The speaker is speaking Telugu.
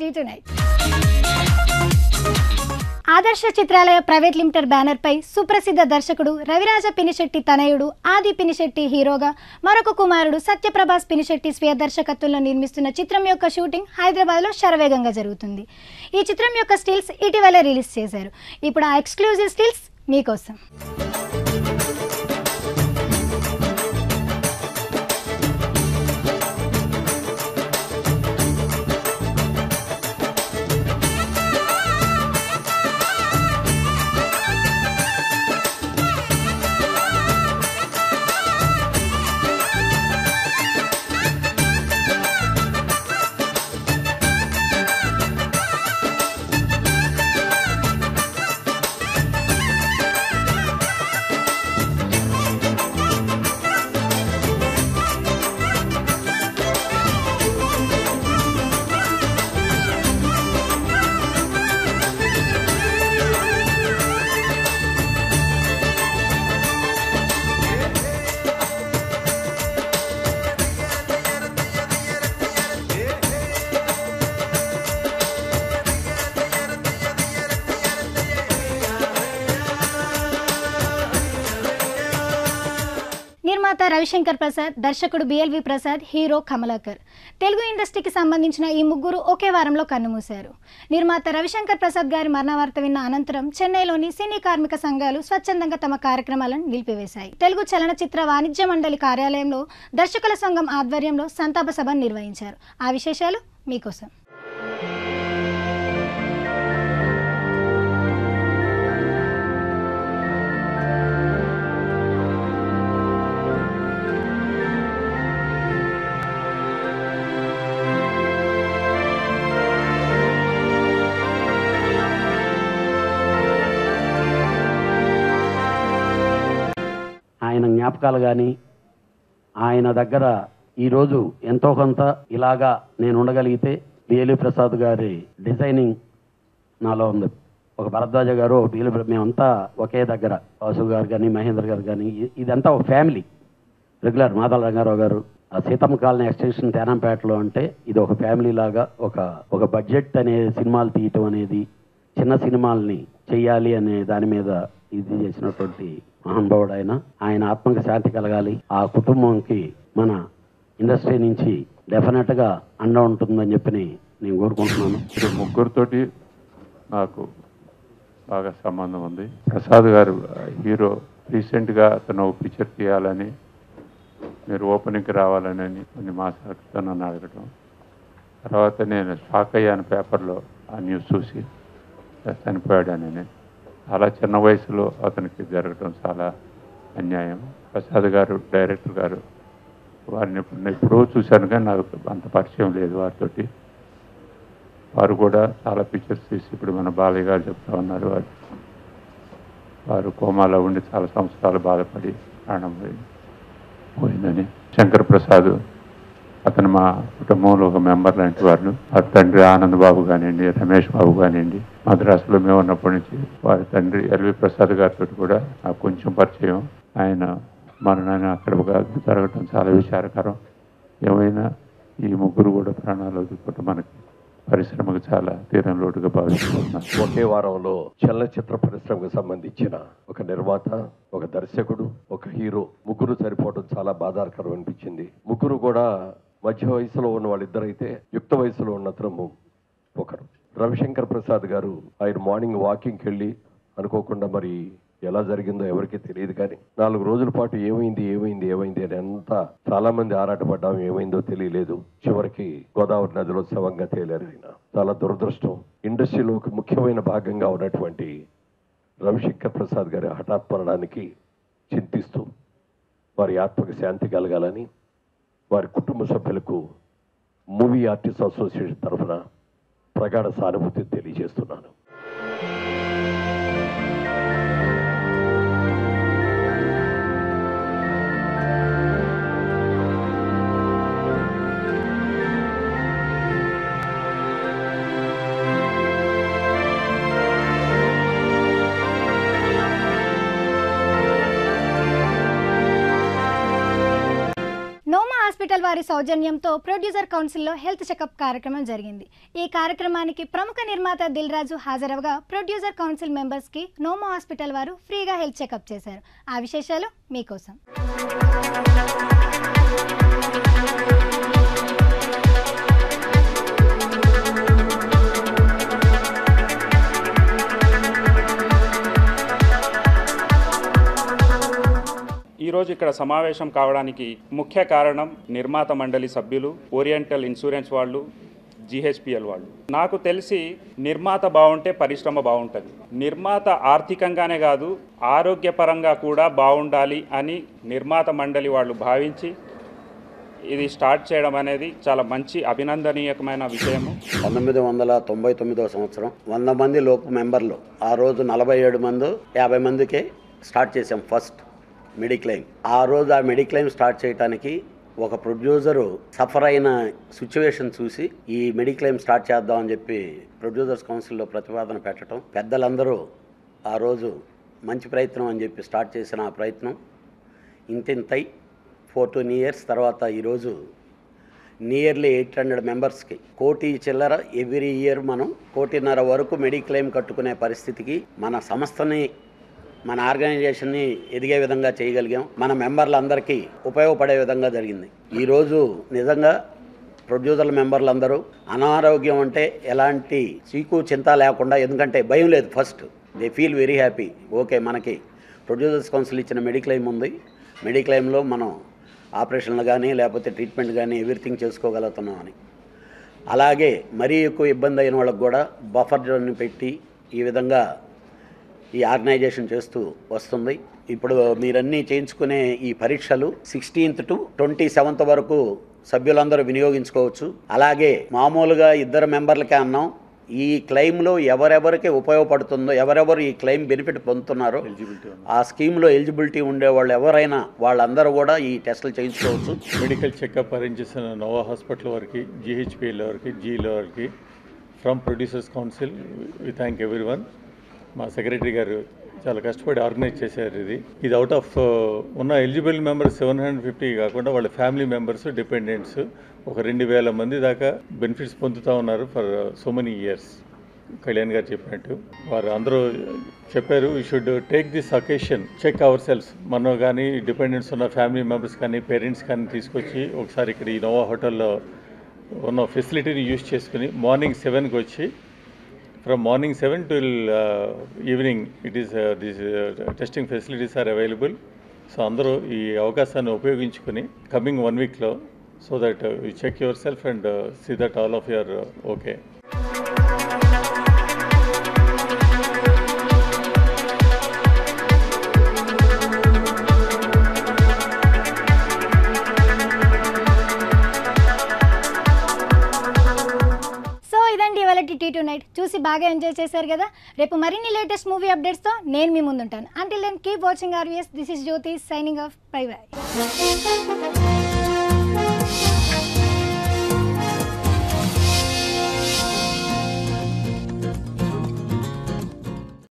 Tea tonight. Adarsha Chitralaya private limited banner పై సుప్రసిద్ధ దర్శకుడు రవిరాజ పినిశెట్టి తనయుడు ఆది పినిశెట్టి హీరోగా మరొక కుమారుడు సత్యప్రభాస్ పినిశెట్టి స్వీయ దర్శకత్వంలో నిర్మిస్తున్న చిత్రం యొక్క షూటింగ్ హైదరాబాద్లో శరవేగంగా జరుగుతుంది. ఈ చిత్రం యొక్క స్టిల్స్ ఇటీవల రిలీజ్ చేశారు. ఇప్పుడు ఆ ఎక్స్క్లూజివ్ స్టిల్స్ మీకోసం. నిర్మాత రవిశంకర్ ప్రసాద్, దర్శకుడు బిఎల్వి ప్రసాద్, హీరో కమలాకర్. తెలుగు ఇండస్ట్రీకి సంబంధించిన ఈ ముగ్గురు ఒకే వారంలో కన్నుమూశారు. నిర్మాత రవిశంకర్ ప్రసాద్ గారి మరణ వార్త విన్న అనంతరం చెన్నైలోని సినీ కార్మిక సంఘాలు స్వచ్ఛందంగా తమ కార్యక్రమాలను నిలిపివేశాయి. తెలుగు చలనచిత్ర వాణిజ్య మండలి కార్యాలయంలో దర్శకుల సంఘం ఆధ్వర్యంలో సంతాప సభను నిర్వహించారు. ఆ విశేషాలు మీకోసం. ఆయన జ్ఞాపకాలు కానీ ఆయన దగ్గర ఈరోజు ఎంతో కొంత ఇలాగా నేను ఉండగలిగితే బిఎల్వి ప్రసాద్ గారి డిజైనింగ్ నాలో ఉంది. ఒక భరద్వాజ గారు, ఒక బిఎల్వి, మేమంతా ఒకే దగ్గర, వాసు గారు కానీ మహేంద్ర గారు కానీ, ఇదంతా ఒక ఫ్యామిలీ. రెగ్యులర్ మాదాల రంగారావు గారు, ఆ సీతమ్మ కాలనీ ఎక్స్టెన్షన్ తేనంపేటలో అంటే ఇది ఒక ఫ్యామిలీ లాగా ఒక బడ్జెట్ అనే సినిమాలు తీయటం అనేది, చిన్న సినిమాల్ని చెయ్యాలి అనే దాని మీద ఇది చేసినటువంటి మహానుభావుడు ఆయన ఆత్మకి శాంతి కలగాలి. ఆ కుటుంబంకి మన ఇండస్ట్రీ నుంచి డెఫినెట్గా అండ ఉంటుందని చెప్పి నేను కోరుకుంటున్నాను. ముగ్గురితోటి నాకు బాగా సంబంధం ఉంది. ప్రసాద్ గారు హీరో, రీసెంట్గా అతను పిక్చర్ తీయాలని, మీరు ఓపెనింగ్కి రావాలని కొన్ని మాసాల క్రితం నన్ను అడగటం. తర్వాత నేను షాక్ అయ్యాను పేపర్లో ఆ న్యూస్ చూసి, చనిపోయాడని. చాలా చిన్న వయసులో అతనికి జరగడం చాలా అన్యాయం. ప్రసాద్ గారు, డైరెక్టర్ గారు, వారిని ఎప్పుడూ చూశాను కానీ నాకు అంత పరిచయం లేదు వారితోటి. వారు కూడా చాలా పిక్చర్స్ తీసి ఇప్పుడు మన బాలయ్య గారు చెప్తా ఉన్నారు, వారు కోమాలో ఉండి చాలా సంవత్సరాలు బాధపడి ప్రాణం పోయిందని. శంకర్ ప్రసాద్ అతను మా కుటుంబంలో ఒక మెంబర్ లాంటి వారు. వారి తండ్రి ఆనంద్ బాబు కానివ్వండి, రమేష్ బాబు కానివ్వండి, మద్రాసులో మేము ఉన్నప్పటి నుంచి వారి తండ్రి ఎల్వి ప్రసాద్ గారితో కూడా నాకు కొంచెం పరిచయం. ఆయన మరణాన్ని అక్కడ జరగడం చాలా విచారకరం. ఏమైనా ఈ ముగ్గురు కూడా ప్రాణాలు వదులుకోవటం మనకి పరిశ్రమకు చాలా తీరం లోటుగా భావిస్తున్నాం. ఒకే వారంలో చలనచిత్ర పరిశ్రమకు సంబంధించిన ఒక నిర్మాత, ఒక దర్శకుడు, ఒక హీరో ముగ్గురు సరిపోవడం చాలా బాధాకరం అనిపించింది. ముగ్గురు కూడా మధ్య వయసులో ఉన్న వాళ్ళిద్దరైతే యుక్త వయసులో ఉన్నతను ఒకరు. రవిశంకర్ ప్రసాద్ గారు ఆయన మార్నింగ్ వాకింగ్కి వెళ్ళి అనుకోకుండా మరి ఎలా జరిగిందో ఎవరికి తెలియదు కానీ 4 రోజుల పాటు ఏమైంది అని అంతా చాలా మంది ఆరాటపడ్డాం. ఏమైందో తెలియలేదు. చివరికి గోదావరి నదిలో శవంగా తేలారు. ఆయన చాలా దురదృష్టం. ఇండస్ట్రీలో ఒక ముఖ్యమైన భాగంగా ఉన్నటువంటి రవిశంకర్ ప్రసాద్ గారి హఠాత్ మరణానికి చింతిస్తూ వారి ఆత్మకు శాంతి కలగాలని వారి కుటుంబ సభ్యులకు మూవీ ఆర్టిస్ట్ అసోసియేషన్ తరఫున ప్రగాఢ సానుభూతి తెలియజేస్తున్నాను. నోమా హాస్పిటల్ వారి సౌజన్యంతో ప్రొడ్యూసర్ కౌన్సిల్లో హెల్త్ చెకప్ కార్యక్రమం జరిగింది. ఈ కార్యక్రమానికి ప్రముఖ నిర్మాత దిల్ రాజు హాజరవగా ప్రొడ్యూసర్ కౌన్సిల్ మెంబర్స్కి నోమో హాస్పిటల్ వారు ఫ్రీగా హెల్త్ చెకప్ చేశారు. ఆ విశేషాలు మీకోసం. ఈరోజు ఇక్కడ సమావేశం కావడానికి ముఖ్య కారణం నిర్మాత మండలి సభ్యులు, ఓరియంటల్ ఇన్సూరెన్స్ వాళ్ళు, GHPL వాళ్ళు. నాకు తెలిసి నిర్మాత బాగుంటే పరిశ్రమ బాగుంటుంది. నిర్మాత ఆర్థికంగానే కాదు ఆరోగ్యపరంగా కూడా బాగుండాలి అని నిర్మాత మండలి వాళ్ళు భావించి ఇది స్టార్ట్ చేయడం అనేది చాలా మంచి అభినందనీయమైన విషయము. 1999వ సంవత్సరం 100 మంది లోపు మెంబర్లు, ఆ రోజు 47 మంది 50 మందికే స్టార్ట్ చేసాం ఫస్ట్ మెడిక్లెయిమ్. ఆ రోజు ఆ మెడిక్లెయిమ్ స్టార్ట్ చేయడానికి ఒక ప్రొడ్యూసరు సఫర్ అయిన సిచ్యువేషన్ చూసి ఈ మెడిక్లెయిమ్ స్టార్ట్ చేద్దామని చెప్పి ప్రొడ్యూసర్స్ కౌన్సిల్లో ప్రతిపాదన పెట్టడం, పెద్దలందరూ ఆ రోజు మంచి ప్రయత్నం అని చెప్పి స్టార్ట్ చేసిన ఆ ప్రయత్నం ఇంతింతై 14 ఇయర్స్ తర్వాత ఈరోజు నియర్లీ 800 మెంబర్స్కి 1 కోటి చిల్లర ఎవ్రీ ఇయర్ మనం 1.5 కోటి వరకు మెడిక్లెయిమ్ కట్టుకునే పరిస్థితికి మన సంస్థని, మన ఆర్గనైజేషన్ని ఎదిగే విధంగా చేయగలిగాం. మన మెంబర్లందరికీ ఉపయోగపడే విధంగా జరిగింది. ఈరోజు నిజంగా ప్రొడ్యూసర్ల మెంబర్లందరూ అనారోగ్యం అంటే ఎలాంటి చీకు చింత లేకుండా, ఎందుకంటే భయం లేదు. First they feel very happy. Okay, మనకి ప్రొడ్యూసర్స్ కౌన్సిల్ ఇచ్చిన మెడిక్లెయిమ్ ఉంది, మెడిక్లెయిమ్లో మనం ఆపరేషన్లు కానీ లేకపోతే ట్రీట్మెంట్ కానీ ఎవ్రీథింగ్ చేసుకోగలుగుతున్నాం అని. అలాగే మరీ ఎక్కువ ఇబ్బంది అయిన వాళ్ళకు కూడా బఫర్ జోన్ని పెట్టి ఈ విధంగా ఈ ఆర్గనైజేషన్ చేస్తూ వస్తుంది. ఇప్పుడు మీరన్నీ చేయించుకునే ఈ పరీక్షలు 16th to 27th వరకు సభ్యులందరూ వినియోగించుకోవచ్చు. అలాగే మామూలుగా 2 మెంబర్లకే అన్నాం, ఈ క్లెయిమ్లో ఎవరెవరికి ఉపయోగపడుతుందో, ఎవరెవరు ఈ క్లెయిమ్ బెనిఫిట్ పొందుతున్నారో ఆ స్కీమ్లో ఎలిజిబిలిటీ ఉండేవాళ్ళు ఎవరైనా వాళ్ళందరూ కూడా ఈ టెస్టులు చేయించుకోవచ్చు. మెడికల్ చెకప్ అరేంజ్ చేసిన నోవా హాస్పిటల్ వారికి, GHPL వారికి, జీలో వారికి, from producers council we thank everyone. మా సెక్రటరీ గారు చాలా కష్టపడి ఆర్గనైజ్ చేశారు. ఇది అవుట్ ఆఫ్ ఉన్న ఎలిజిబుల్ మెంబర్స్ 750 కాకుండా వాళ్ళ ఫ్యామిలీ మెంబర్స్, డిపెండెంట్స్ ఒక 2000 మంది దాకా బెనిఫిట్స్ పొందుతూ ఉన్నారు for so many years. Kalyan గారు చెప్పినట్టు వారు అందరూ చెప్పారు, we should take this occasion, check our cells. మనం కానీ డిపెండెంట్స్ ఉన్న ఫ్యామిలీ మెంబర్స్ కానీ పేరెంట్స్ కానీ తీసుకొచ్చి ఒకసారి ఇక్కడ ఈ నోవా హోటల్లో ఉన్న ఫెసిలిటీని యూజ్ చేసుకుని మార్నింగ్ 7కి వచ్చి from morning 7 till evening it is these testing facilities are available. So andaru ee avakasanni upayogintchukoni coming 1 week lo, so that you check yourself and see that all of you are okay. T2 night చూసి బాగా ఎంజాయ్ చేశారు కదా. రేపు మరిన్ని లేటెస్ట్ మూవీ అప్డేట్స్తో నేను మీ ముందుంటాను. Until then keep watching RVS. This is Jyothi signing off. Bye by.